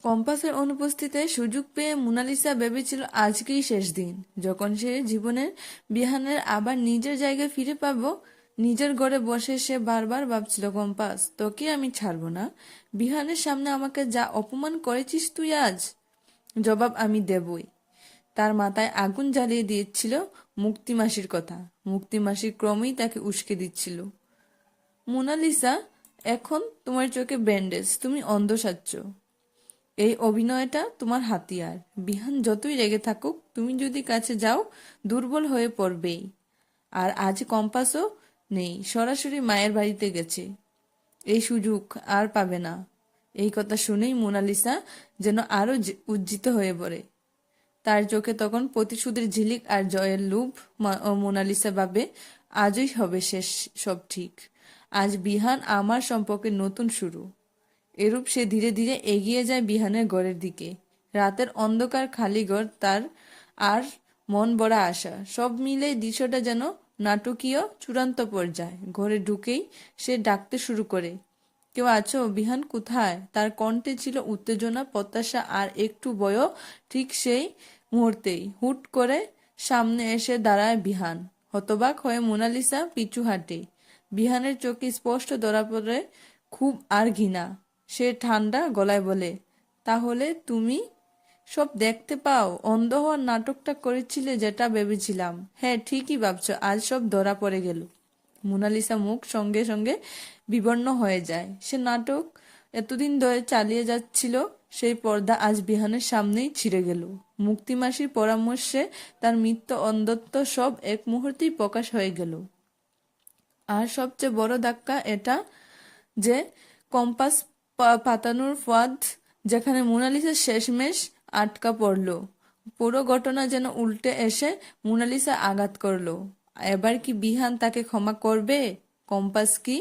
কম্পাসের অনুপস্থিতিতে সুযোগ পেয়ে মোনালিসা ভেবেছিল আজকেই শেষ দিন, যখন সে জীবনের বিহানের আবার নিজের জায়গায় ফিরে পাবো। নিজের ঘরে বসে সে বারবার ভাবছিল, কম্পাস, তোকে আমি ছাড়বো না। বিহানের সামনে আমাকে যা অপমান করেছিস তুই আজ, জবাব আমি দেবই। তার মাথায় আগুন জ্বালিয়ে দিয়েছিল মুক্তিমাসির কথা। মুক্তিমাসি ক্রমেই তাকে উস্কে দিচ্ছিল। মোনালিসা, এখন তোমার চোখে ব্যান্ডেজ, তুমি অন্ধ সাচ্ছ। এই অভিনয়টা তোমার হাতিয়ার। বিহান যতই রেগে থাকুক, তুমি যদি কাছে যাও দুর্বল হয়ে পড়বেই। আর আজ কম্পাসও নেই, সরাসরি মায়ের বাড়িতে গেছে। এই সুযোগ আর পাবে না। এই কথা শুনেই মোনালিসা যেন আরো উজ্জিত হয়ে পড়ে। তার চোখে তখন প্রতিশোধের ঝিলিক আর জয়ের লোভ। মোনালিসা ভাবে, আজই হবে শেষ সব ঠিক। আজ বিহান আমার সম্পর্কে নতুন শুরু। এরূপ সে ধীরে ধীরে এগিয়ে যায় বিহানের ঘরের দিকে। রাতের অন্ধকার, খালি ঘর, তার আর মন ভরা আশা, সব মিলে দৃশ্যটা যেন নাটকীয় চূড়ান্ত পর্যায়ে। ঘরে ঢুকেই সে ডাকতে শুরু করে, কেউ আছো? বিহান কোথায়? তার কণ্ঠে ছিল উত্তেজনা, প্রত্যাশা আর একটু ভয়ও। ঠিক সেই মুহূর্তেই হুট করে সামনে এসে দাঁড়ায় বিহান। হতবাক হয়ে মোনালিসা পিছু হাঁটে। বিহানের চোখে স্পষ্ট ধরা পড়ে খুব আর ঘৃণা। সে ঠান্ডা গলায় বলে, তাহলে তুমি সব দেখতে পাও? অন্ধ হওয়ার নাটকটা করেছিলে যেটা ভেবেছিলাম। হ্যাঁ, ঠিকই ভাবছো, আজ সব ধরা পড়ে গেল। মোনালিসা মুখ সঙ্গে সঙ্গে বিবর্ণ হয়ে যায়। সে নাটক এতদিন ধরে চালিয়ে যাচ্ছিল, সেই পর্দা আজ বিহানের সামনেই ছিঁড়ে গেল। মুক্তিমাসির পরামর্শে তার মিথ্য অন্ধত্ব সব এক মুহূর্তেই প্রকাশ হয়ে গেল। আর সবচেয়ে বড় ধাক্কা এটা যে কম্পাস পাতানোর ফাঁদ যেখানে মোনালিসা শেষমেশ আটকা পড়ল। পুরো ঘটনা যেন উল্টে এসে মোনালিসা আঘাত করলো। এবার কি বিহান তাকে ক্ষমা করবে? কম্পাস কি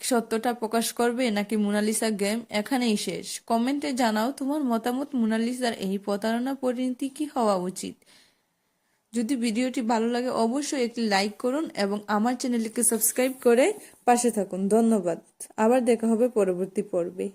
সত্যটা প্রকাশ করবে, নাকি মোনালিসা গেম এখানেই শেষ? কমেন্টে জানাও তোমার মতামত। মোনালিসার এই প্রতারণা পরিণতি কি হওয়া উচিত? যদি ভিডিওটি ভালো লাগে অবশ্যই একটি লাইক করুন এবং আমার চ্যানেলটিকে সাবস্ক্রাইব করে পাশে থাকুন। ধন্যবাদ। আবার দেখা হবে পরবর্তী পর্বে।